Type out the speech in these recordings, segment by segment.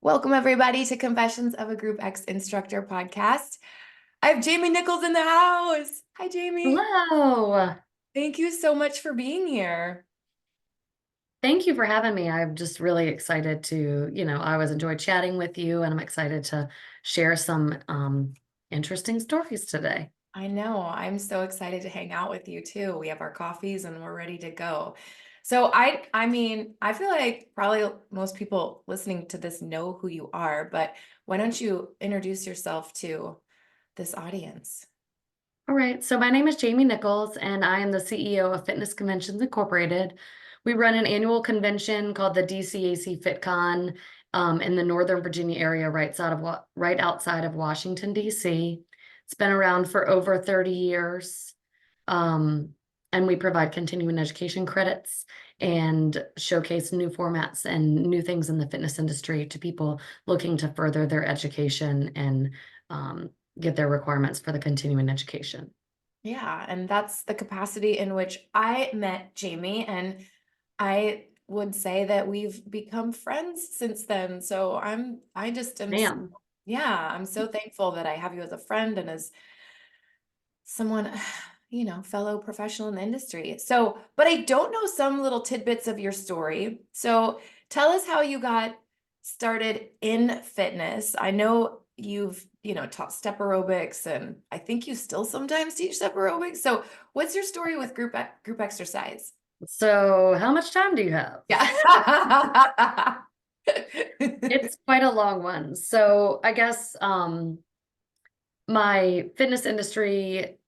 Welcome, everybody, to Confessions of a GroupX Instructor podcast. I have Jamie Nichols in the house. Hi, Jamie. Hello. Thank you so much for being here. Thank you for having me. I'm just really excited to, I always enjoy chatting with you, and I'm excited to share some interesting stories today. I know. I'm so excited to hang out with you too. We have our coffees and we're ready to go. So I feel like probably most people listening to this know who you are, but why don't you introduce yourself to this audience? All right. So my name is Jamie Nichols, and I am the CEO of Fitness Conventions Incorporated. We run an annual convention called the DCAC FitCon in the Northern Virginia area, right outside of Washington, D.C. It's been around for over 30 years. Um, and we provide continuing education credits and showcase new formats and new things in the fitness industry to people looking to further their education and get their requirements for the continuing education. Yeah, and that's the capacity in which I met Jamie, and I would say that we've become friends since then. So I just am, Ma'am. yeah, I'm so thankful that I have you as a friend and as someone, fellow professional in the industry. So, but I don't know some little tidbits of your story. So tell us how you got started in fitness. I know you've, taught step aerobics, and I think you still sometimes teach step aerobics. So what's your story with group exercise? So how much time do you have? Yeah. It's quite a long one. So I guess my fitness industry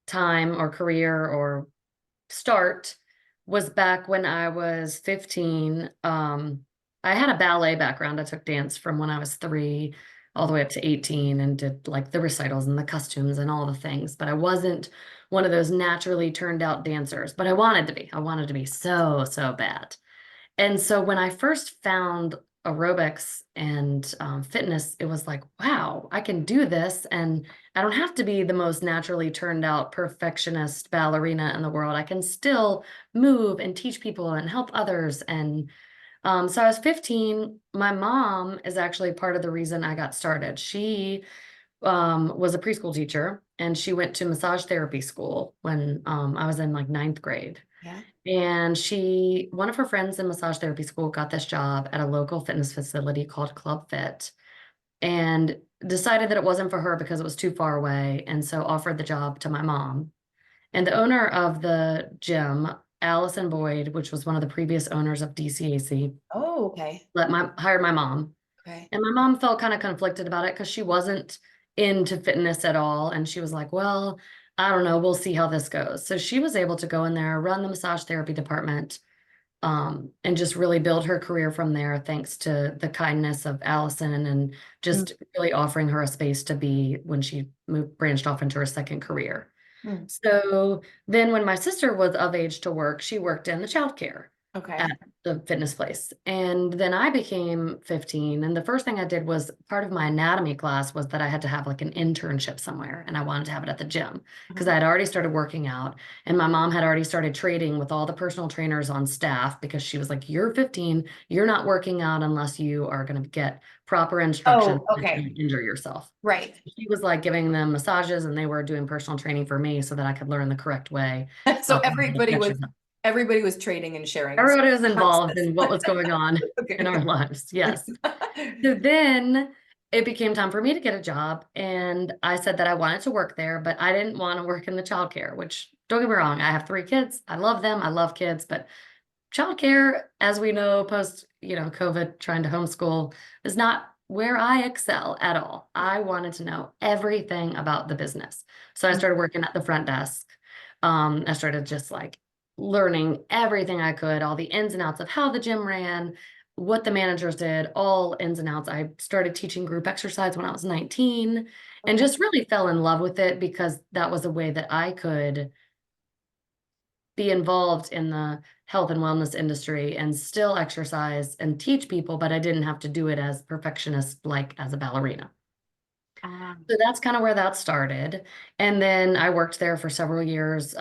time or career or start was back when I was 15. I had a ballet background. I took dance from when I was 3 all the way up to 18 and did like the recitals and the costumes and all the things. But I wasn't one of those naturally turned out dancers, but I wanted to be. I wanted to be so, so bad. And so when I first found aerobics and fitness, it was like, wow, I can do this. And I don't have to be the most naturally turned out perfectionist ballerina in the world. I can still move and teach people and help others. And so I was 15. My mom is actually part of the reason I got started. She was a preschool teacher, and she went to massage therapy school when I was in like ninth grade. Yeah. And one of her friends in massage therapy school got this job at a local fitness facility called Club Fit and decided that it wasn't for her because it was too far away. And so offered the job to my mom. And the owner of the gym, Allison Boyd, which was one of the previous owners of DCAC, Oh, okay. hired my mom. Okay. And my mom felt kind of conflicted about it because she wasn't into fitness at all. And she was like, well, I don't know, we'll see how this goes. So she was able to go in there, run the massage therapy department, and just really build her career from there, thanks to the kindness of Allison and just really offering her a space to be when she branched off into her second career. Mm-hmm. So then when my sister was of age to work, she worked in the childcare Okay. at the fitness place. And then I became 15. And the first thing I did was part of my anatomy class was that I had to have like an internship somewhere. And I wanted to have it at the gym because I had already started working out. And my mom had already started trading with all the personal trainers on staff because she was like, you're 15, you're not working out unless you are going to get proper instruction Oh, and okay. don't injure yourself. Right. She was like giving them massages, and they were doing personal training for me so that I could learn the correct way. So How to exercise. everybody was trading and sharing Everybody was involved classes. in what was going on in Okay. our lives. Yes. So then it became time for me to get a job. And I said that I wanted to work there, but I didn't want to work in the childcare, which don't get me wrong, I have 3 kids. I love them. I love kids, but childcare, as we know, post, COVID trying to homeschool is not where I excel at all. I wanted to know everything about the business. So I started working at the front desk. I started just like learning everything I could, all the ins and outs of how the gym ran, what the managers did, all ins and outs. I started teaching group exercise when I was 19 and Okay. just really fell in love with it because that was a way that I could be involved in the health and wellness industry and still exercise and teach people, but I didn't have to do it as perfectionist like as a ballerina. Ah, So that's kind of where that started. And then I worked there for several years,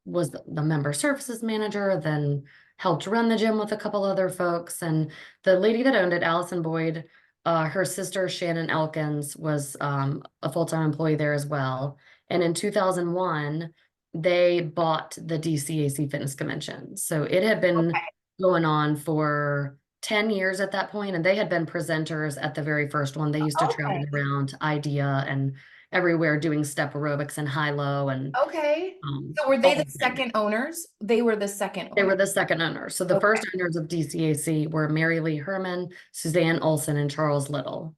was the member services manager, then helped run the gym with a couple other folks. And the lady that owned it, Allison Boyd, her sister Shannon Elkins was a full-time employee there as well. And in 2001, they bought the DCAC Fitness Convention. So it had been Okay. going on for 10 years at that point, and they had been presenters at the very first one. They used to travel Okay. around IDEA and everywhere doing step aerobics and high-low and Okay. So were they all the the things. second owners? They were the second They owner. were the second owners. So the Okay. first owners of DCAC were Mary Lee Herman, Suzanne Olson, and Charles Little.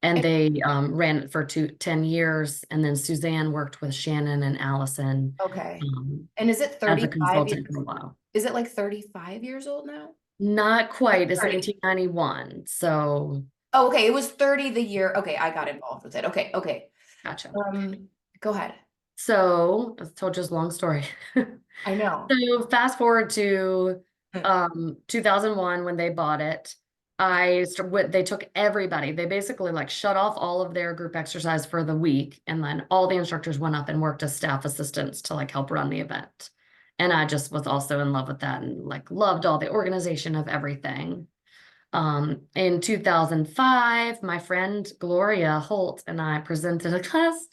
And And- they ran it for 10 years. And then Suzanne worked with Shannon and Allison Okay. um, And is it as a 35 consultant years? for a while. Is it like 35 years old now? Not quite. It's 30. 1991. So Oh, okay. It was 30 the year. Okay, I got involved with it. Okay, okay. gotcha. Go ahead. So I told you this long story. I know. So fast forward to Hmm. 2001 when they bought it. They took everybody. They basically like shut off all of their group exercise for the week, and then all the instructors went up and worked as staff assistants to like help run the event. And I just was also in love with that and like loved all the organization of everything. In 2005, my friend Gloria Holt and I presented a class.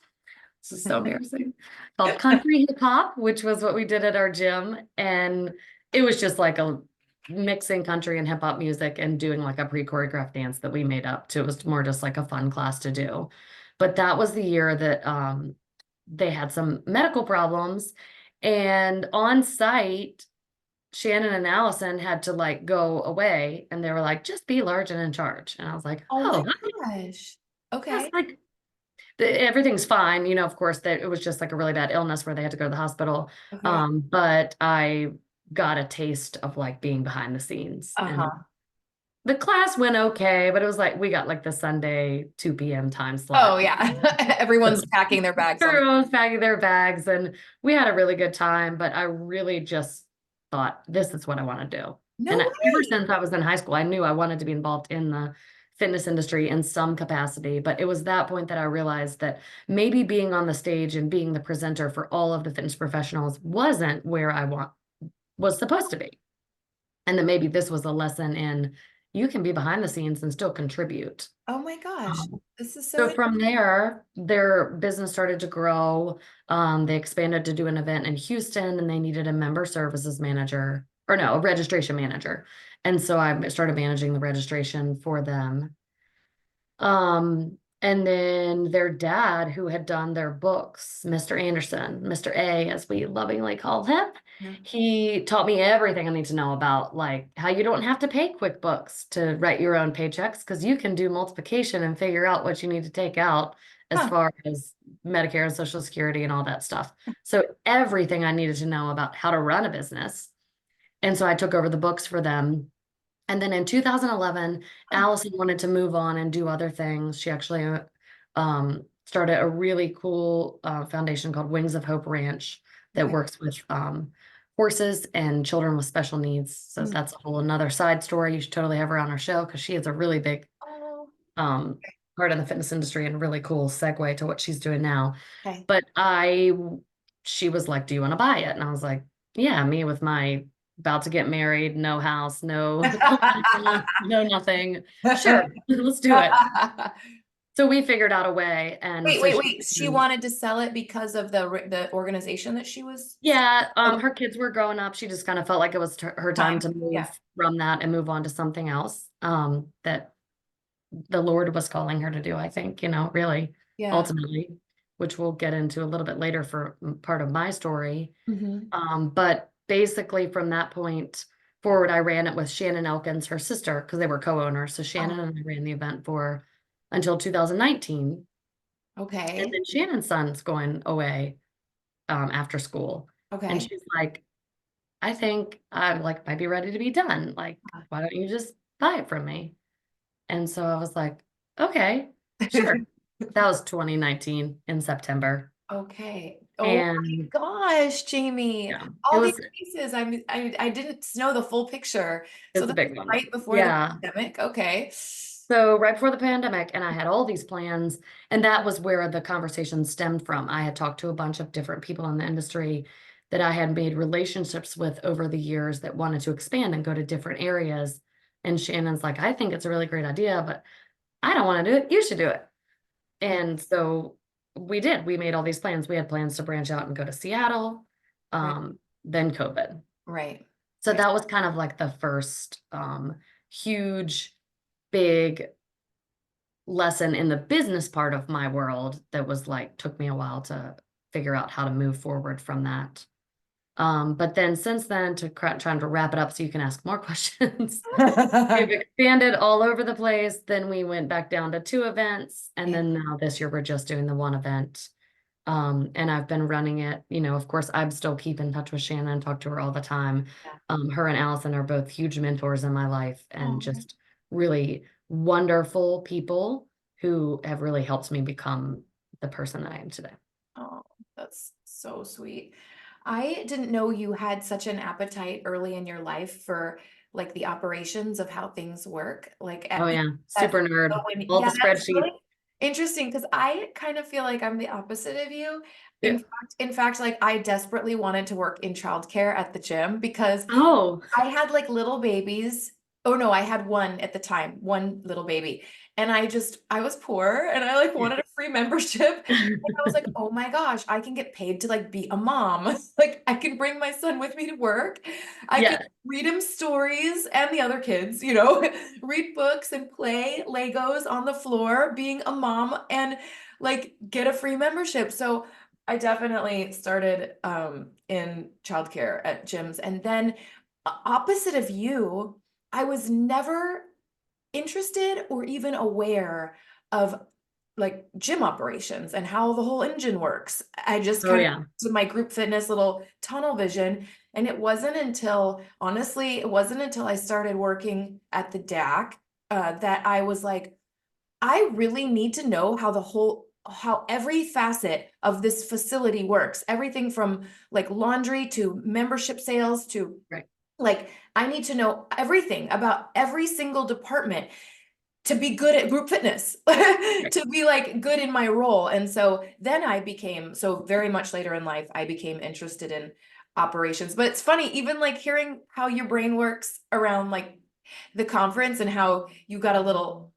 This is so embarrassing. Called Country Hip Hop, which was what we did at our gym. And it was just like a mixing country and hip hop music and doing like a pre-choreographed dance that we made up to. It was more just like a fun class to do. But that was the year that they had some medical problems. And on site, Shannon and Allison had to like go away and they were like, just be large and in charge. And I was like, Oh my oh, gosh. that's Okay. like everything's fine, of course that it was just like a really bad illness where they had to go to the hospital. Okay. But I got a taste of like being behind the scenes and Uh-huh. the class went okay, but it was like we got like the Sunday 2 p.m. time Oh slot. yeah. Everyone's packing their bags on. Everyone's packing their bags and we had a really good time, but I really just thought this is what I want to do. No And ever way. since I was in high school, I knew I wanted to be involved in the fitness industry in some capacity. But it was that point that I realized that maybe being on the stage and being the presenter for all of the fitness professionals wasn't where was supposed to be. And that maybe this was a lesson in you can be behind the scenes and still contribute. Oh my gosh. Um, This is so so from there, their business started to grow. They expanded to do an event in Houston and they needed a member services manager, or no, a registration manager. And so I started managing the registration for them. And then their dad, who had done their books, Mr. Anderson, Mr. A, as we lovingly call him, yeah. he taught me everything I need to know about like how you don't have to pay QuickBooks to write your own paychecks because you can do multiplication and figure out what you need to take out as Huh. far as Medicare and Social Security and all that stuff. So everything I needed to know about how to run a business. And so I took over the books for them. And then in 2011, Huh. Allison wanted to move on and do other things. She actually started a really cool foundation called Wings of Hope Ranch that Okay. works with horses and children with special needs. So Mm. that's a whole another side story. You should totally have her on our show because she is a really big Oh, um, part in the fitness industry and a really cool segue to what she's doing now. okay. But she was like, do you want to buy it? And I was like, yeah, me with my about to get married, no house, no, no nothing. Sure, let's do it. So we figured out a way. And Wait, so wait, she, wait. She wanted to sell it because of the organization that she was. yeah, Okay, her kids were growing up. She just kind of felt like it was her time time. to Yeah. move from that and move on to something else. That the Lord was calling her to do, I think, really, Yeah. ultimately, which we'll get into a little bit later for part of my story. Hmm. But basically from that point forward, I ran it with Shannon Elkins, her sister, because they were co-owners. So Shannon and I ran the event for until 2019. And Okay. then Shannon's son's going away after school. And Okay. she's like, I think I'm like might be ready to be done. Like, why don't you just buy it from me? And so I was like, okay, sure. That was 2019 in September. Okay. Oh my And gosh, Jamie. yeah, All these pieces. I didn't know the full picture. it So was a that's big one. right before the Yeah. pandemic. Okay. So right before the pandemic, and I had all these plans, and that was where the conversation stemmed from. I had talked to a bunch of different people in the industry that I had made relationships with over the years that wanted to expand and go to different areas. And Shannon's like, I think it's a really great idea, but I don't want to do it. You should do it. Mm, And so we did. We made all these plans. We had plans to branch out and go to Seattle, right, then COVID. right, So right. that was kind of like the first huge, big lesson in the business part of my world that was like, took me a while to figure out how to move forward from that. But then since then, trying to wrap it up so you can ask more questions. We've expanded all over the place. Then we went back down to 2 events. And Yeah, then now this year we're just doing the 1 event. And I've been running it, of course, I'm still keep in touch with Shannon, talk to her all the time. yeah. Her and Allison are both huge mentors in my life and Oh, just really wonderful people who have really helped me become the person that I am today. oh, that's so sweet. I didn't know you had such an appetite early in your life for like the operations of how things work. Like Oh yeah, that's super nerd, all the yeah, that's spreadsheets. really interesting because I kind of feel like I'm the opposite of you. Yeah. In fact, like I desperately wanted to work in childcare at the gym because Oh, I had like little babies. Oh no, I had one at the time, one little baby. And I was poor and I like wanted a free membership. And I was like, oh my gosh, I can get paid to like be a mom. Like I can bring my son with me to work. I can yeah, read him stories and the other kids, read books and play Legos on the floor, being a mom and like get a free membership. So I definitely started in childcare at gyms. And then opposite of you, I was never interested or even aware of like gym operations and how the whole engine works. I just oh kind of yeah, did my group fitness little tunnel vision. And honestly, it wasn't until I started working at the DAC that I was like, I really need to know how every facet of this facility works. Everything from like laundry to membership sales to right, like, I need to know everything about every single department to be good at group fitness, right. to be like good in my role. And so then so very much later in life, I became interested in operations. But it's funny, even like hearing how your brain works around like the conference and how you got a little,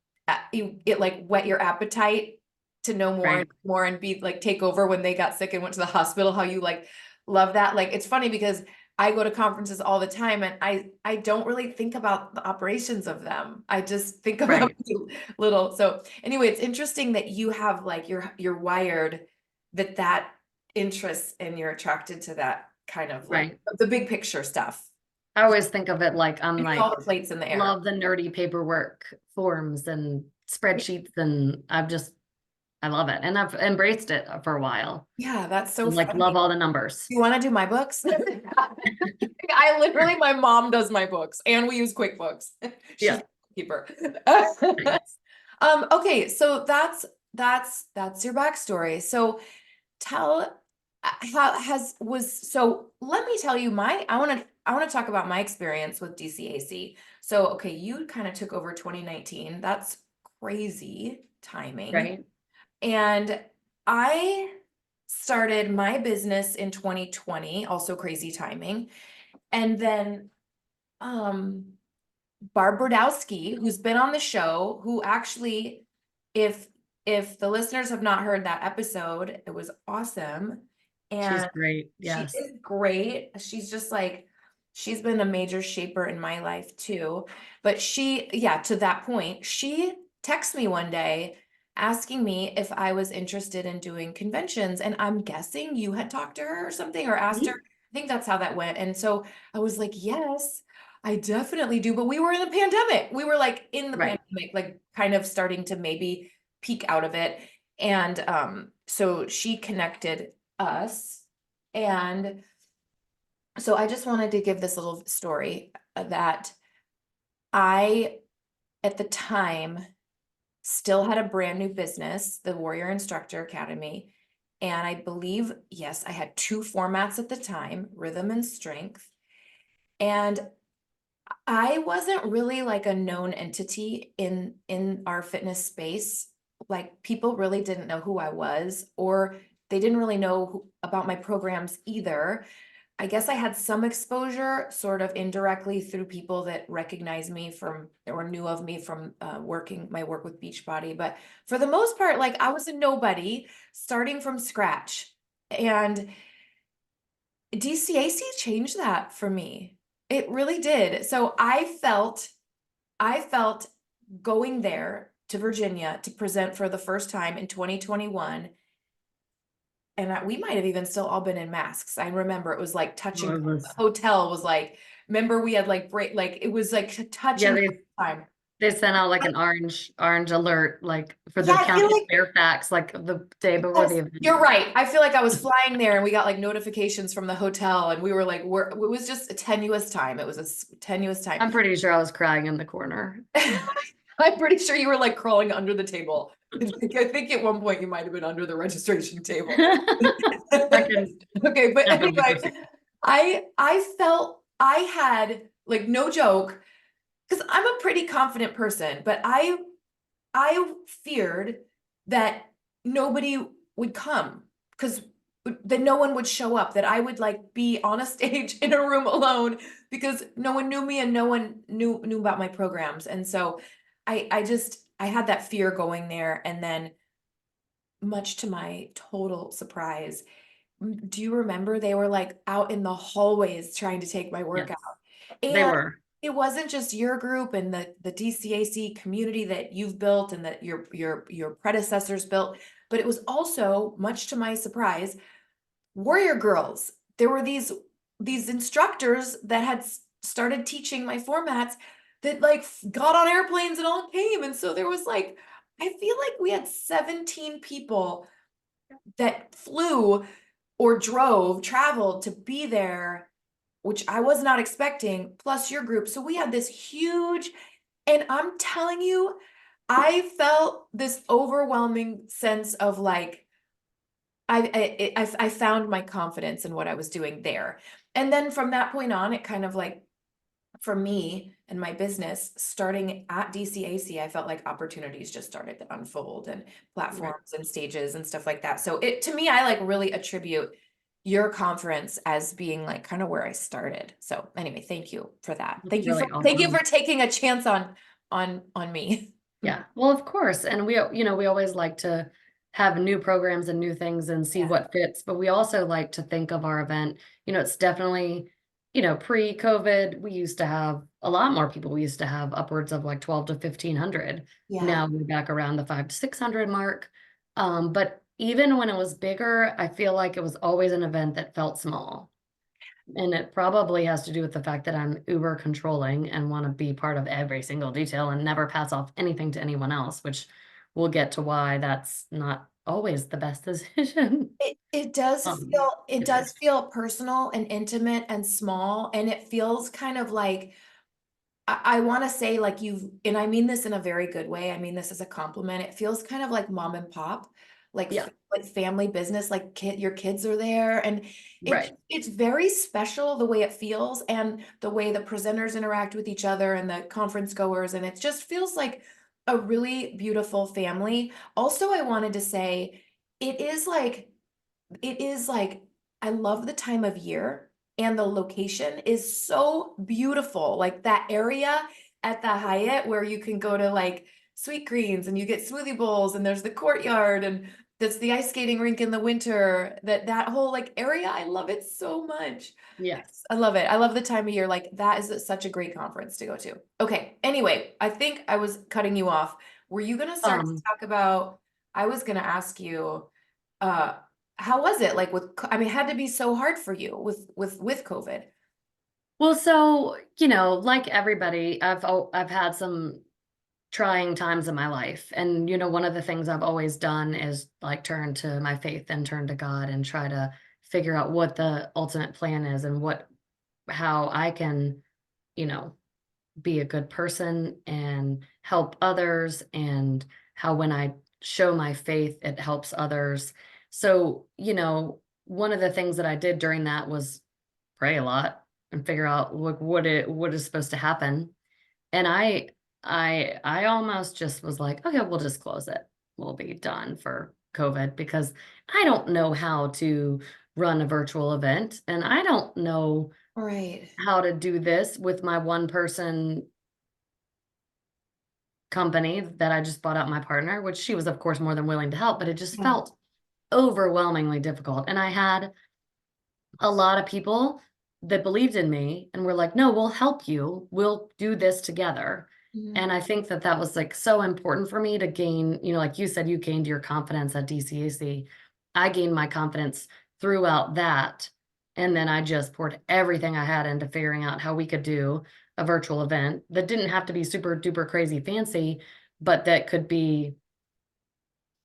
it like whet your appetite to know more and Right. more and be like take over when they got sick and went to the hospital, how you like love that. Like, it's funny because I go to conferences all the time and I don't really think about the operations of them. I just think about Right. little. So anyway, it's interesting that you have like you're wired that interests and you're attracted to that kind of like Right. the big picture stuff. I always think of it like I'm Give me all like the plates in the air. love the nerdy paperwork forms and spreadsheets and I love it and I've embraced it for a while. Yeah, that's so And like love funny. all the numbers. You want to do my books? I literally, my mom does my books and we use QuickBooks. She's Yeah. a keeper. Nice. Okay, so that's your backstory. So tell how has was so let me tell you I want to talk about my experience with DCAC. So okay, you kind of took over 2019. That's crazy timing. Right. And I started my business in 2020, also crazy timing. And then um Barb Brodowski, who's been on the show, who actually, if the listeners have not heard that episode, it was awesome. She's And great. she Yes. is great. She's just like, she's been a major shaper in my life too. But yeah, to that point, she texted me one day asking me if I was interested in doing conventions. And I'm guessing you had talked to her or something or asked her. Mhm. I think that's how that went. And so I was like, yes. I definitely do, but we were in the pandemic. We were like in the Right. pandemic, like kind of starting to maybe peek out of it. And so she connected us. And so I just wanted to give this little story that I, at the time, still had a brand new business, the Warrior Instructor Academy. And I believe, yes, I had 2 formats at the time, rhythm and strength. And I wasn't really like a known entity in our fitness space. Like people really didn't know who I was, or they didn't really know about my programs either. I guess I had some exposure sort of indirectly through people that recognized me from or knew of me from my work with Beachbody. But for the most part, like I was a nobody starting from scratch. And DCAC changed that for me. It really did. So I felt going there to Virginia to present for the first time in 2021. And we might have even still all been in masks. I remember it was like touching. Well, it The was, hotel was like, remember we had like like it was like yeah, touching time. they sent out like an orange alert, like for Yeah, the I feel county of like Fairfax, like the day before yes, the event. you're right. I feel like I was flying there and we got like notifications from the hotel and we were like, it was just a tenuous time. It was a tenuous time. I'm pretty sure I was crying in the corner. I'm pretty sure you were like crawling under the table. I think at one point you might have been under the registration table. I can Okay, but definitely anyway, proceed. I felt I had like no joke because I'm a pretty confident person, but I feared that nobody would come because that no one would show up, that I would like be on a stage in a room alone because no one knew me and no one knew about my programs. And so I had that fear going there. And then much to my total surprise, do you remember they were like out in the hallways trying to take my Yes, workout? they And were. it wasn't just your group and the DCAC community that you've built and that your predecessors built, but it was also, much to my surprise, warrior girls. There were these instructors that had started teaching my formats that like got on airplanes and all came. And so there was like, I feel like we had 17 people that flew or traveled to be there, which I was not expecting, plus your group. So we had this huge, and I'm telling you, I felt this overwhelming sense of like, I found my confidence in what I was doing there. And then from that point on, it kind of like, for me and my business, starting at DCAC, I felt like opportunities just started to unfold and Right. platforms and stages and stuff like that. So it to me, I like really attribute your conference as being like kind of where I started. So anyway, thank you for that. That's really Thank you awesome. for taking a chance on me. Yeah. Well, of course. And we always like to have new programs and new things and see Yeah. what fits, but we also like to think of our event, it's definitely, pre-COVID, we used to have a lot more people. We used to have upwards of like 12 to 1500. Yeah. Now we're back around the 5 to 600 mark. But even when it was bigger, I feel like it was always an event that felt small. And it probably has to do with the fact that I'm uber controlling and want to be part of every single detail and never pass off anything to anyone else, which we'll get to why that's not always the best decision. It It is. does feel personal and intimate and small, and it feels kind of like I want to say like and I mean this in a very good way. I mean this as a compliment. It feels kind of like mom and pop, like Yeah, like family business, like your kids are there, and right. it's very special the way it feels and the way the presenters interact with each other and the conference goers, and it just feels like a really beautiful family. Also, I wanted to say it is like it is like I love the time of year and the location is so beautiful. Like that area at the Hyatt where you can go to like Sweet Greens and you get smoothie bowls and there's the courtyard and that's the ice skating rink in the winter. That whole like area, I love it so much. Yes. I love it. I love the time of year. Like that is such a great conference to go to. Okay. Anyway, I think I was cutting you off. Were you gonna start to Um, talk about? I was gonna ask you, uh, how was it like I mean, it had to be so hard for you with COVID. well, so, like everybody, I've had some trying times in my life. And, one of the things I've always done is like turn to my faith and turn to God and try to figure out what the ultimate plan is and how I can, you know, be a good person and help others, and how when I show my faith, it helps others. So, one of the things that I did during that was pray a lot and figure out what is supposed to happen. And I almost just was like, okay, we'll just close it. We'll be done for COVID because I don't know how to run a virtual event, and I don't know Right. how to do this with my one person company that I just bought out my partner, which she was, of course, more than willing to help, but it just Yeah. felt overwhelmingly difficult. And I had a lot of people that believed in me and were like, "No, we'll help you. We'll do this together." Mhm. And I think that that was like so important for me to gain, like you said, you gained your confidence at DCAC. I gained my confidence throughout that. And then I just poured everything I had into figuring out how we could do a virtual event that didn't have to be super duper crazy fancy, but that could be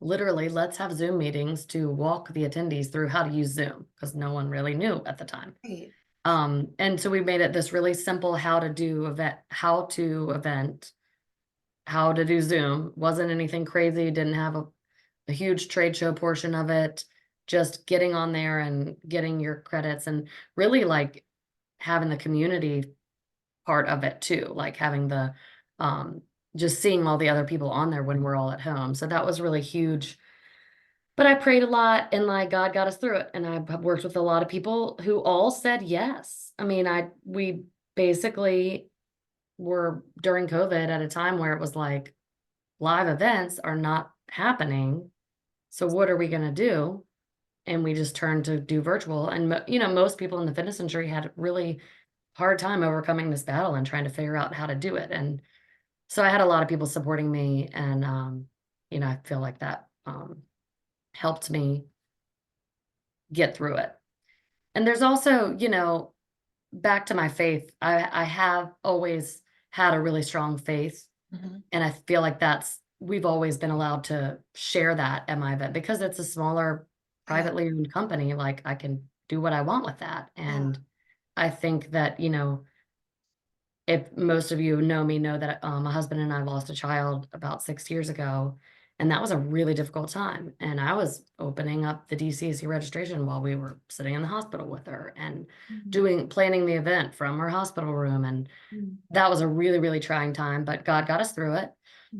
literally, let's have Zoom meetings to walk the attendees through how to use Zoom because no one really knew at the time. Right. And so we made it this really simple how to event, how to do Zoom. Wasn't anything crazy, didn't have a huge trade show portion of it, just getting on there and getting your credits and really like having the community part of it too, like having the um just seeing all the other people on there when we're all at home. So that was really huge, but I prayed a lot and like God got us through it. And I've worked with a lot of people who all said yes. I mean, we basically were during COVID at a time where it was like live events are not happening. So what are we going to do? And we just turned to do virtual. And most people in the fitness industry had a really hard time overcoming this battle and trying to figure out how to do it. And so I had a lot of people supporting me, and I feel like that helped me get through it. And there's also, back to my faith, I have always had a really strong faith, Mhm. and I feel like we've always been allowed to share that at my event because it's a smaller Yeah. privately owned company, like I can do what I want with that. Yeah. And I think that, if most of you know me, know that my husband and I lost a child about 6 years ago, and that was a really difficult time. And I was opening up the DCAC registration while we were sitting in the hospital with her and Mhm. planning the event from her hospital room. And Mhm. that was a really, really trying time, but God got us through it.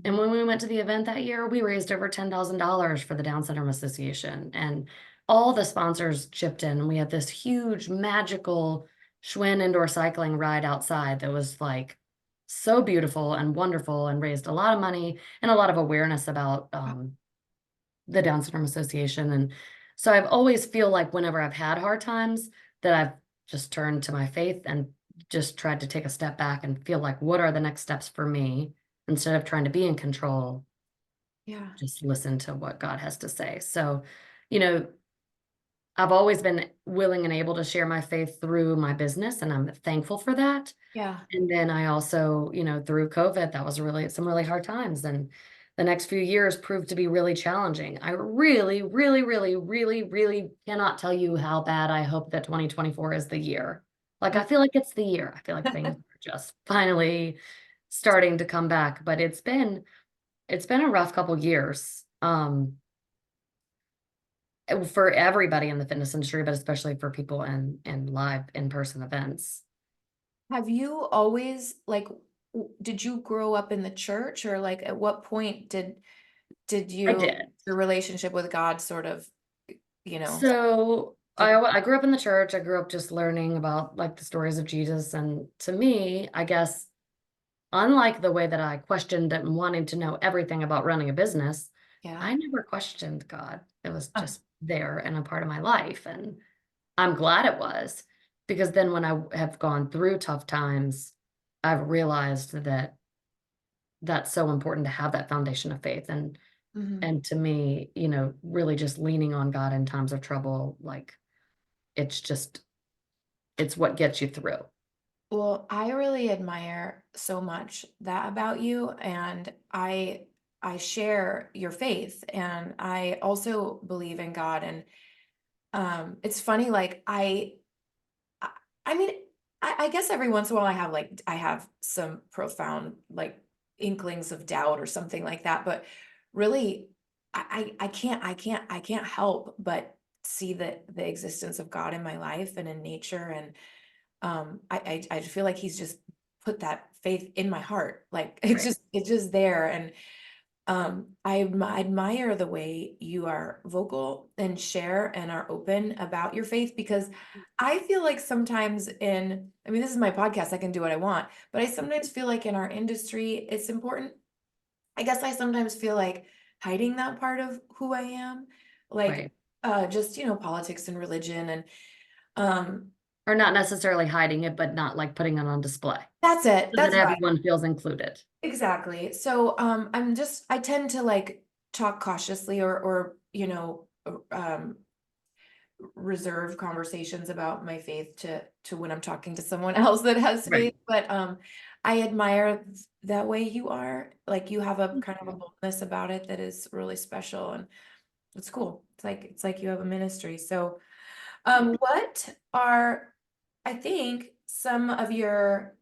And Mhm. when we went to the event that year, we raised over $10,000 for the Down Syndrome Association. And all the sponsors chipped in. And we had this huge, magical Schwinn indoor cycling ride outside that was like so beautiful and wonderful and raised a lot of money and a lot of awareness about the Down Syndrome Association. And so I've always feel like whenever I've had hard times that I've just turned to my faith and just tried to take a step back and feel like, what are the next steps for me? Instead of trying to be in control, Yeah. just listen to what God has to say. So, you know, I've always been willing and able to share my faith through my business, and I'm thankful for that. Yeah. And then I also, through COVID, that was really some really hard times. And the next few years proved to be really challenging. I really, really, really, really, really cannot tell you how bad I hope that 2024 is the year. Like, I feel like it's the year. I feel like things are just finally starting to come back, but it's been a rough couple years. For everybody in the fitness industry, but especially for people in live in-person events. Have you always like did you grow up in the church, or like at what point did I you did. your relationship with God sort of, you know, So take I grew up in the church. I grew up just learning about like the stories of Jesus. And to me, I guess, unlike the way that I questioned and wanting to know everything about running a business, yeah. I never questioned God. It was Huh. just there and a part of my life. And I'm glad it was, because then when I have gone through tough times, I've realized that that's so important to have that foundation of faith. Mhm. And to me, really just leaning on God in times of trouble, like it's just it's what gets you through. Well, I really admire so much that about you, and I share your faith, and I also believe in God. And it's funny, like I, I mean, I guess every once in a while I have some profound like inklings of doubt or something like that, but really I can't help but see the existence of God in my life and in nature. And I feel like he's just put that faith in my heart. Like Right. it's just there. admire the way you are vocal and share and are open about your faith, because I feel like sometimes I mean, this is my podcast, I can do what I want, but I sometimes feel like in our industry, it's important. I guess I sometimes feel like hiding that part of who I am, like Right. just, politics and religion and um Or not necessarily hiding it, but not like putting it on display that's it. so that That's right. everyone feels included. Exactly. So I tend to like talk cautiously or reserve conversations about my faith to when I'm talking to someone else that has Right. faith. But I admire that way you are. Like you have a Thank kind of a you. boldness about it that is really special, and it's cool. It's like you have a ministry. So what are, I think, some of your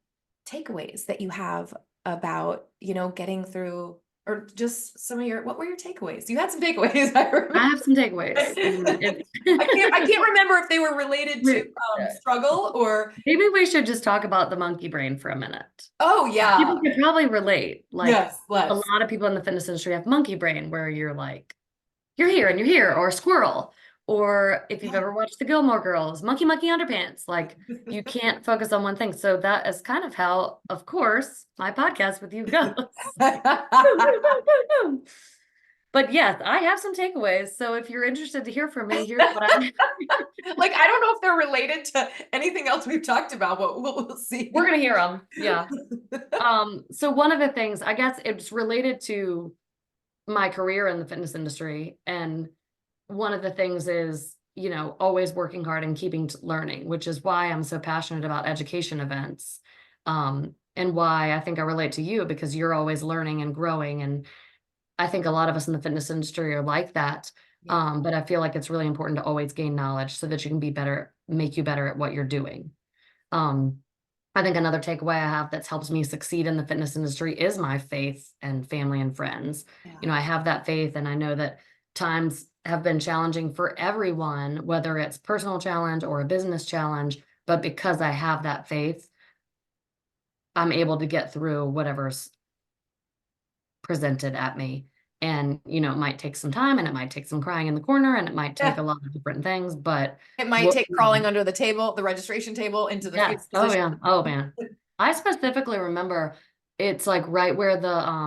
takeaways that you have about, getting through, or just some of what were your takeaways? You had some takeaways, I I remember. have some takeaways, and it's I can't remember if they were related to we- struggle or, maybe we should just talk about the monkey brain for a minute. oh People yeah, can probably relate. Like yes, a let's. lot of people in the fitness industry have monkey brain, where you're like, you're here and you're here, or squirrel. Or if you've Yeah. ever watched the Gilmore Girls, monkey, monkey underpants, like you can't focus on one thing. So that is kind of how, of course, my podcast with you goes. But yes, I have some takeaways. So if you're interested to hear from me, here's what I Like, I don't know if they're related to anything else we've talked about, but we'll we're see. gonna hear them. Yeah. So one of the things, I guess it's related to my career in the fitness industry. And one of the things is, always working hard and keeping learning, which is why I'm so passionate about education events. And why I think I relate to you, because you're always learning and growing. And I think a lot of us in the fitness industry are like that. Yeah. But I feel like it's really important to always gain knowledge so that you can be better, make you better at what you're doing. Um, I think another takeaway I have that's helps me succeed in the fitness industry is my faith and family and friends. Yeah. I have that faith, and I know that times have been challenging for everyone, whether it's personal challenge or a business challenge. But because I have that faith, I'm able to get through whatever's presented at me. And, it might take some time, and it might take some crying in the corner, and it might take Yeah. a lot of different things, but It might what take crawling under the table, the registration table into the fetal yes. Oh position. yeah. Oh man. I specifically remember it's like right where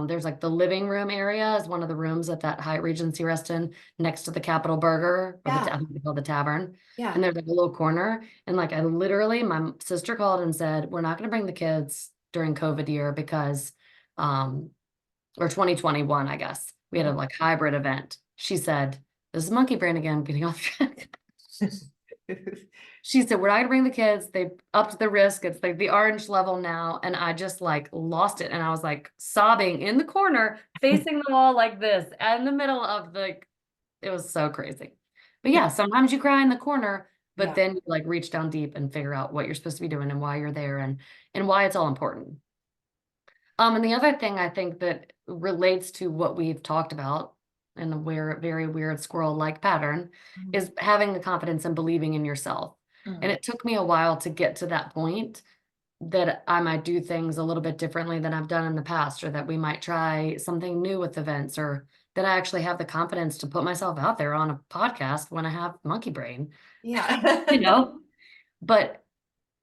there's like the living room area is one of the rooms at that Hyatt Regency Reston next to the Capitol Burger, or I Yeah. think they call it the Tavern. And Yeah. there's like a little corner. And like I literally, my sister called and said, we're not gonna bring the kids during COVID year because or 2021, I guess. We had a Mhm. like hybrid event. She said, this is monkey brain again, getting off track. She said, we're not gonna bring the kids. They upped the risk. It's like the orange level now. And I just like lost it. And I was like sobbing in the corner, facing the wall like this, in the middle of it was so crazy. But yeah, sometimes you cry in the corner, but Yeah. then you like reach down deep and figure out what you're supposed to be doing and why you're there, and why it's all important. And the other thing I think that relates to what we've talked about in a very weird squirrel-like pattern Mhm. is having the confidence and believing in yourself. And Mhm. it took me a while to get to that point that I might do things a little bit differently than I've done in the past, or that we might try something new with events, or that I actually have the confidence to put myself out there on a podcast when I have monkey brain, you Yeah. know? But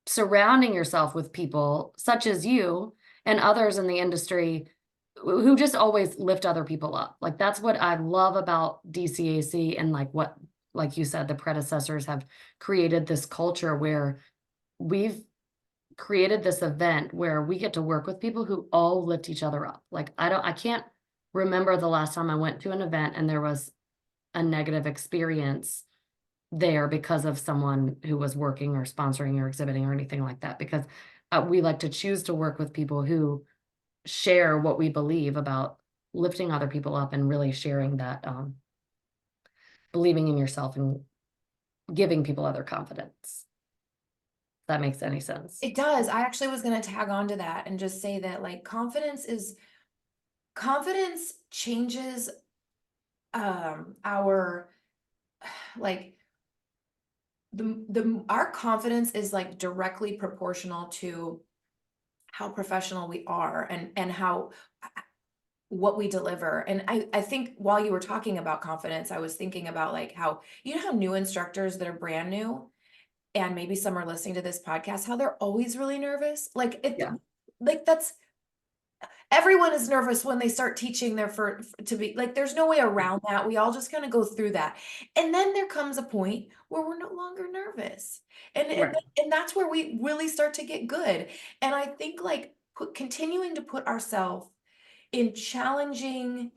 surrounding yourself with people such as you and others in the industry who just always lift other people up. Like that's what I love about DCAC, and like what, like you said, the predecessors have created this culture where we've created this event where we get to work with people who all lift each other up. Like I can't remember the last time I went to an event and there was a negative experience there because of someone who was working or sponsoring or exhibiting or anything like that, because we like to choose to work with people who share what we believe about lifting other people up and really sharing that believing in yourself and giving people other confidence. If that makes any sense. It does. I actually was going to tag on to that and just say that like confidence changes our like our confidence is like directly proportional to how professional we are and how what we deliver. And I think while you were talking about confidence, I was thinking about like how, you know, how new instructors that are brand new, and maybe some are listening to this podcast, how they're always really nervous. Like Yeah. like that's, everyone is nervous when they start teaching their to be like, there's no way around that. We all just kind of go through that. And then there comes a point where we're no longer nervous. Right. And that's where we really start to get good. And I think like continuing to put ourselves in challenging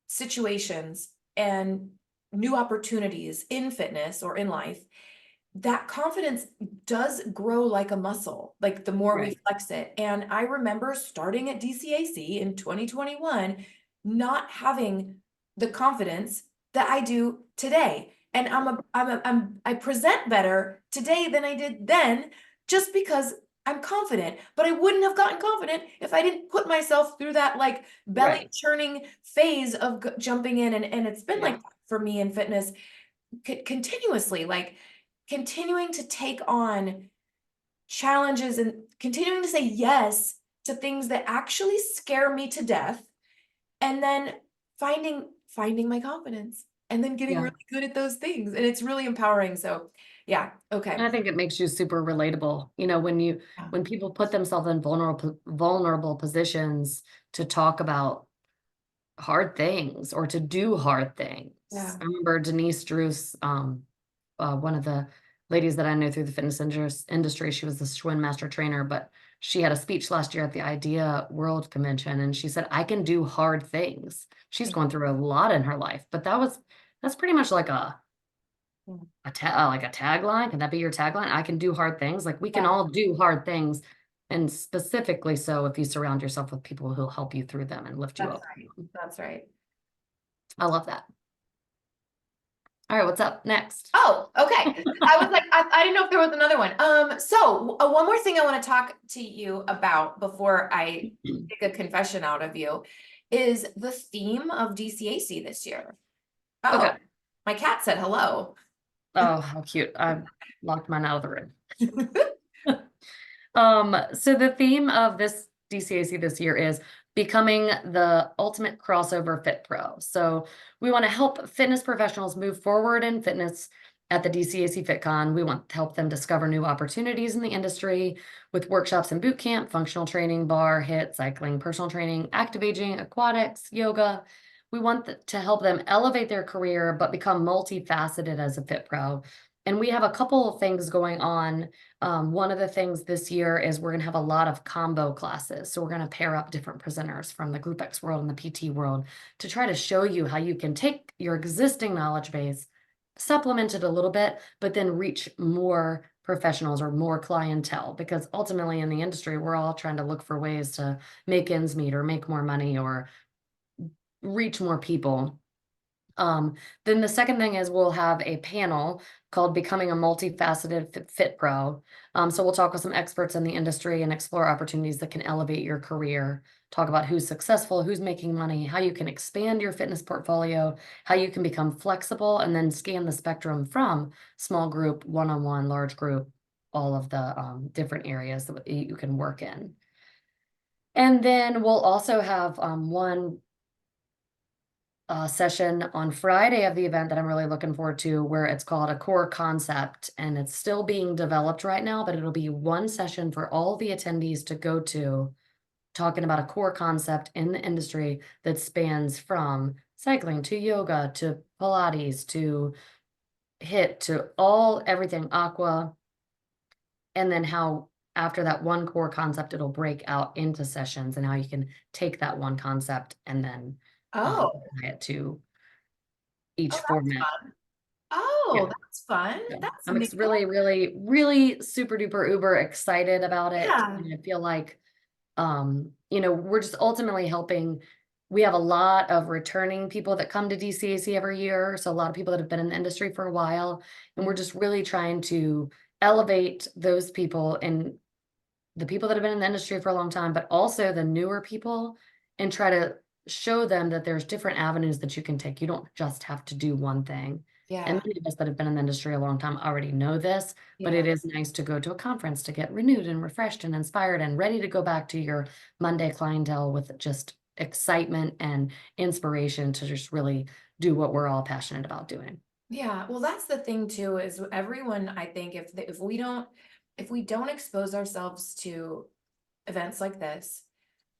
situations and new opportunities in fitness or in life, that confidence does grow like a muscle, like the more we Right. flex it. And I remember starting at DCAC in 2021, not having the confidence that I do today. And I present better today than I did then, just because I'm confident. But I wouldn't have gotten confident if I didn't put myself through that like belly Right. churning phase of jumping in. And it's been like Yeah. that for me in fitness continuously, like continuing to take on challenges and continuing to say yes to things that actually scare me to death, and then finding my confidence and then getting Yeah. really good at those things, and it's really empowering. So yeah, okay. And I think it makes you super relatable. You know, Yeah, when people put themselves in vulnerable positions to talk about hard things or to do hard things. yeah. I remember Denise Druce, one of the ladies that I know through the fitness industry. She was the Schwinn master trainer, but she had a speech last year at the Idea World Convention, and she said, "I can do hard things." She's going through a lot in her life, but that's pretty much like like a tagline. Can that be your tagline? I can do hard things. Like we can Yeah, all do hard things, and specifically so if you surround yourself with people who'll help you through them and lift you that's up. right, that's right. I love that. All right, what's up next? Oh, okay. I was like, I didn't know if there was another one. So one more thing I want to talk to you about before I take a confession out of you is the theme of DCAC this year. Oh, Okay. my cat said hello. Oh, how cute. I locked mine out of the room. So the theme of this DCAC this year is becoming the ultimate crossover fit pro. So we want to help fitness professionals move forward in fitness at the DCAC FitCon. We want to help them discover new opportunities in the industry with workshops and boot camp, functional training, bar, HIIT, cycling, personal training, active aging, aquatics, yoga. We want to help them elevate their career, but become multifaceted as a fit pro. And we have a couple of things going on. One of the things this year is we're going to have a lot of combo classes. So we're going to pair up different presenters from the GroupX world and the PT world to try to show you how you can take your existing knowledge base, supplement it a little bit, but then reach more professionals or more clientele. Because ultimately in the industry, we're all trying to look for ways to make ends meet or make more money or reach more people. Then the second thing is we'll have a panel called Becoming a Multifaceted Fit Pro. So we'll talk with some experts in the industry and explore opportunities that can elevate your career, talk about who's successful, who's making money, how you can expand your fitness portfolio, how you can become flexible, and then scan the spectrum from small group, one-on-one, large group, all of the different areas that you can work in. And then we'll also have one session on Friday of the event that I'm really looking forward to, where it's called a core concept, and it's still being developed right now, but it'll be one session for all the attendees to go to, talking about a core concept in the industry that spans from cycling to yoga to Pilates to HIIT to everything aqua, and then how after that one core concept, it'll break out into sessions and how you can take that one concept and then Oh, apply it to each oh, that's format. fun. Oh, Yeah. that's fun. Yeah. That's I'm new. really, really, really super duper uber excited about it. Yeah. And I feel like, we're just ultimately helping. We have a lot of returning people that come to DCAC every year. So a lot of people that have been in the industry for a while. And we're just really trying to elevate those people and the people that have been in the industry for a long time, but also the newer people, and try to show them that there's different avenues that you can take. You don't just have to do one thing. And Yeah. many of us that have been in the industry a long time already know this, but Yeah. it is nice to go to a conference to get renewed and refreshed and inspired and ready to go back to your Monday clientele with just excitement and inspiration to just really do what we're all passionate about doing. Yeah, well, that's the thing too, is everyone, I think if we don't expose ourselves to events like this,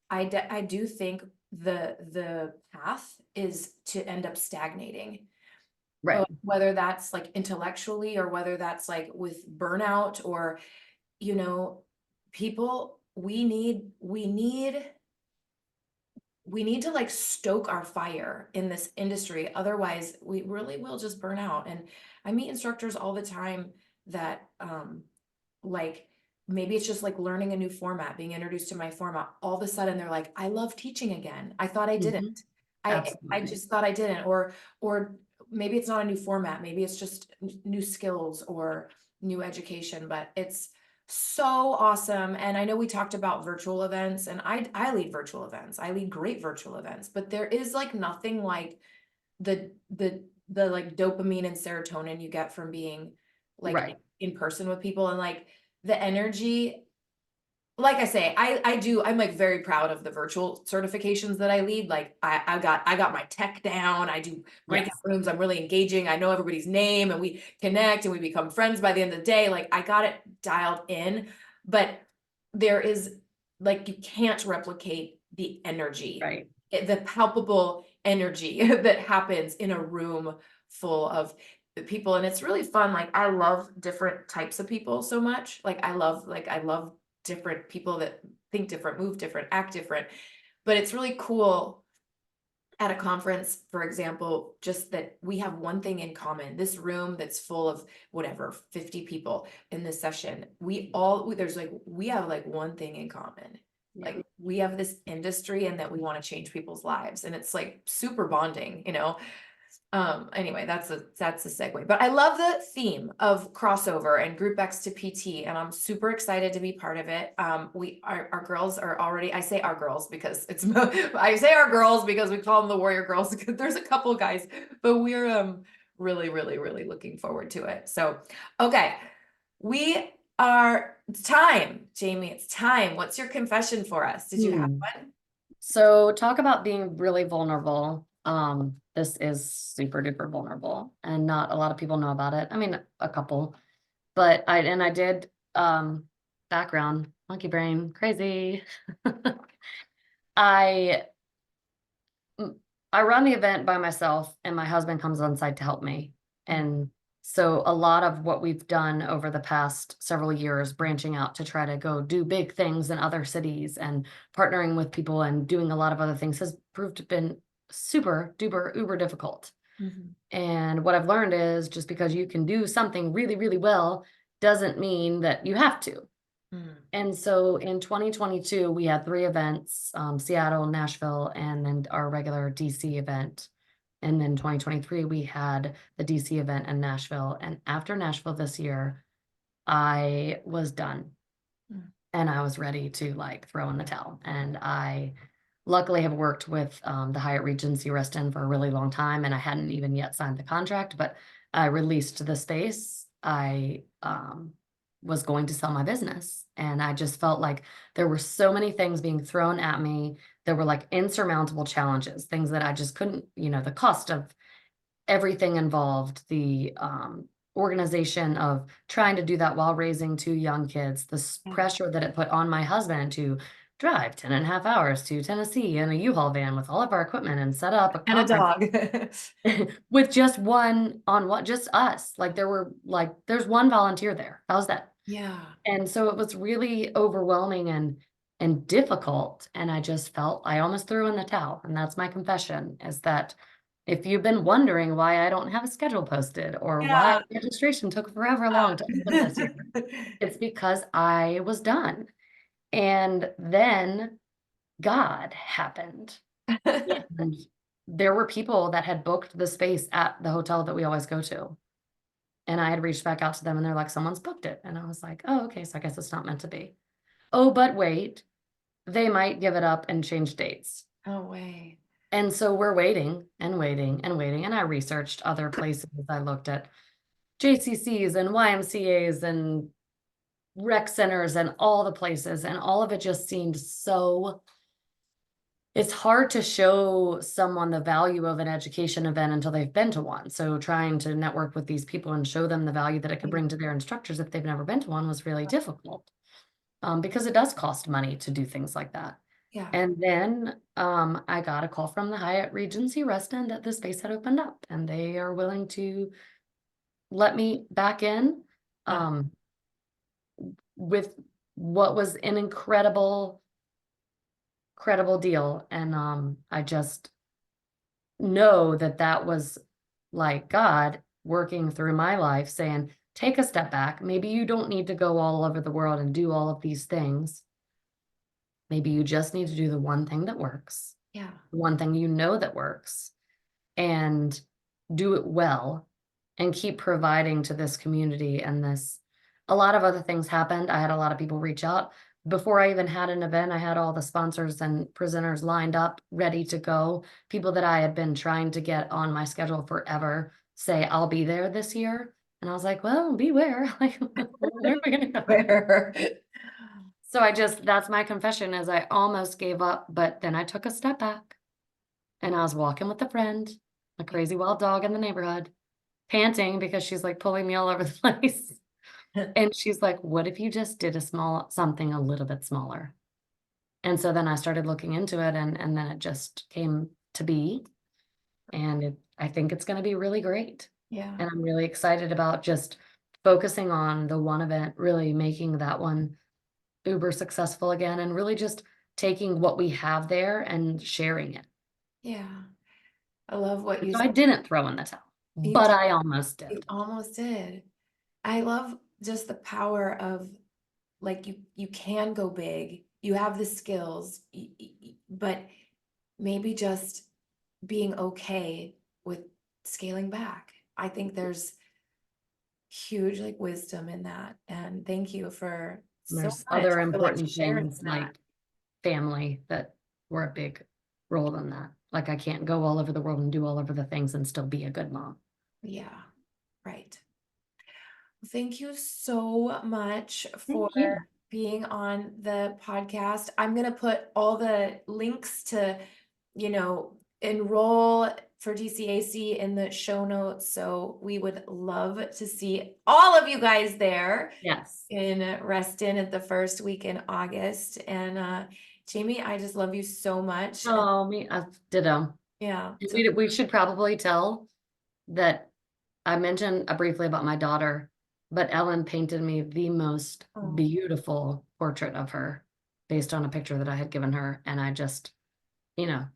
I do think the path is to end up stagnating. Right. Whether that's like intellectually or whether that's like with burnout or, you know, people, we need to like stoke our fire in this industry. Otherwise, we really will just burn out. And I meet instructors all the time that like maybe it's just like learning a new format, being introduced to my format. All of a sudden they're like, I love teaching again. I thought I didn't. Mhm. I Absolutely. just thought I didn't. Or maybe it's not a new format. Maybe it's just new skills or new education, but it's so awesome. And I know we talked about virtual events, and I lead virtual events. I lead great virtual events, but there is like nothing like the like dopamine and serotonin you get from being like Right. in person with people, and like the energy. Like I say, I'm like very proud of the virtual certifications that I lead. Like I got my tech down. I do breakout Yes. rooms. I'm really engaging. I know everybody's name and we connect and we become friends by the end of the day. Like I got it dialed in, but there is like you can't replicate the energy, Right. the palpable energy that happens in a room full of people. And it's really fun. Like I love different types of people so much. Like I love different people that think different, move different, act different. But it's really cool at a conference, for example, just that we have one thing in common. This room that's full of whatever, 50 people in this session, we have like one thing in common. Yeah. Like we have this industry and that we want to change people's lives. And it's like super bonding. Anyway, that's a segue. But I love the theme of crossover and GroupX to PT, and I'm super excited to be part of it. Our girls are already, I say our girls because I say our girls because we call them the Warrior Girls because there's a couple guys, but we're really, really, really looking forward to it. So, okay, it's time, Jamie, it's time. What's your confession for us? Did you have Hmm. one? So talk about being really vulnerable. This is super duper vulnerable and not a lot of people know about it. I mean, a couple, but I did, background, monkey brain, crazy. I, mm, I run the event by myself and my husband comes on site to help me. And so a lot of what we've done over the past several years, branching out to try to go do big things in other cities and partnering with people and doing a lot of other things has proved to been super duper uber difficult. Mhm. And what I've learned is just because you can do something really, really well doesn't mean that you have to. Mhm. And so in 2022, we had three events, Seattle, Nashville, and then our regular DC event. And then 2023, we had the DC event in Nashville. And after Nashville this year, I was done Mm. and I was ready to like throw in the towel. And I luckily have worked with the Hyatt Regency Reston for a really long time, and I hadn't even yet signed the contract, but I released the space. I was going to sell my business, and I just felt like there were so many things being thrown at me. There were like insurmountable challenges, things that I just couldn't, the cost of everything involved, the organization of trying to do that while raising two young kids, this Yeah. pressure that it put on my husband to drive 10 and a half hours to Tennessee in a U-Haul van with all of our equipment and set up a And a conference dog. with just one on one, just us. There's one volunteer there. How's that? Yeah. And so it was really overwhelming and difficult. And I just felt I almost threw in the towel. And that's my confession is that if you've been wondering why I don't have a schedule posted or why Yeah. registration took forever long to open this year, it's because I was done. And then God happened. And there were people that had booked the space at the hotel that we always go to. And I had reached back out to them and they're like, someone's booked it. And I was like, oh, okay. So I guess it's not meant to be. Oh, but wait, they might give it up and change dates. No way. And so we're waiting and waiting and waiting. And I researched other places. I looked at JCCs and YMCAs and rec centers and all the places. And all of it just seemed so it's hard to show someone the value of an education event until they've been to one. So trying to network with these people and show them the value that it could bring to their instructors if they've never been to one was really difficult. Because it does cost money to do things like that. Yeah. And then I got a call from the Hyatt Regency Reston that the space had opened up and they are willing to let me back in Uh, um, with what was an incredible deal. And I just know that that was like God working through my life saying, take a step back. Maybe you don't need to go all over the world and do all of these things. Maybe you just need to do the one thing that works, yeah. the one thing you know that works, and do it well and keep providing to this community. And this, a lot of other things happened. I had a lot of people reach out. Before I even had an event, I had all the sponsors and presenters lined up, ready to go. People that I had been trying to get on my schedule forever say, I'll be there this year. And I was like, well, beware. Like, where are we going to go? Where? So that's my confession is I almost gave up, but then I took a step back and I was walking with a friend, a crazy wild dog in the neighborhood, panting because she's like pulling me all over the place. And she's like, what if you just did something a little bit smaller? And so then I started looking into it and then it just came to be. And I think it's going to be really great. Yeah. And I'm really excited about just focusing on the one event, really making that one uber successful again and really just taking what we have there and sharing it. Yeah. I love what you So I didn't throw in the towel, you but did. I almost You did. almost did. I love just the power of like you can go big. You have the skills, but maybe just being okay with scaling back. I think there's huge like wisdom in that. And thank you for so There's much other for like important sharing things that. like family that were a big role in that. Like I can't go all over the world and do all over the things and still be a good mom. Yeah, right. Thank you so much for Thank you. being on the podcast. I'm going to put all the links to, enroll for DCAC in the show notes. So we would love to see all of you guys there Yes. in Reston at the first week in August. And Jamie, I just love you so much. And Oh, me, I ditto. yeah, so We should probably tell that I mentioned briefly about my daughter, but Ellen painted me the most oh, beautiful portrait of her based on a picture that I had given her. And I just,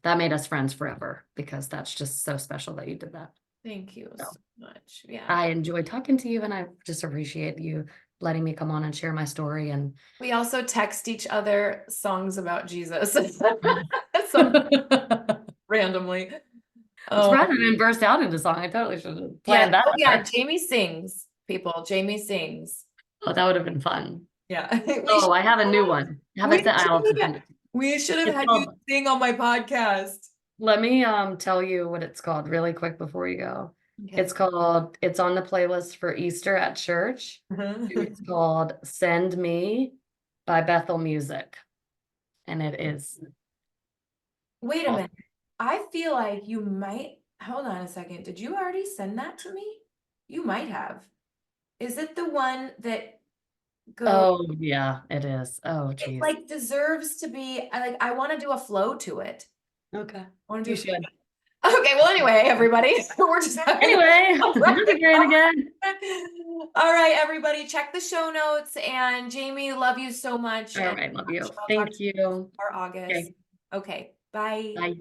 that made us friends forever because that's just so special that you did that. thank you So so much. Yeah. I enjoy talking to you and I just appreciate you letting me come on and share my story and We also text each other songs about Jesus. Some I'm randomly. Oh, surprised I didn't burst out into song. I totally should have yeah. planned that Oh, yeah. better. Jamie sings, people. Jamie sings. Oh, that would have been fun. Yeah. Oh, I have a new one. Have I We said I'll should, send it. we should have It's had you called, sing on my podcast. let me tell you what it's called really quick before you go. Okay. It's on the playlist for Easter at church. It's called Send Me by Bethel Music. And it is Wait a awesome. minute. I feel like you might, hold on a second. Did you already send that to me? You might have. Is it the one that goes, Oh yeah, it is. Oh it geez. like deserves to be, I want to do a flow to it. Okay. I want to You do should. Okay, well, anyway, everybody, we're just having Anyway, a not again again. All right, everybody, check the show notes. And Jamie, love you so much. All And right, love you. I'll talk to Thank you you. for August. Okay, Okay, bye. bye.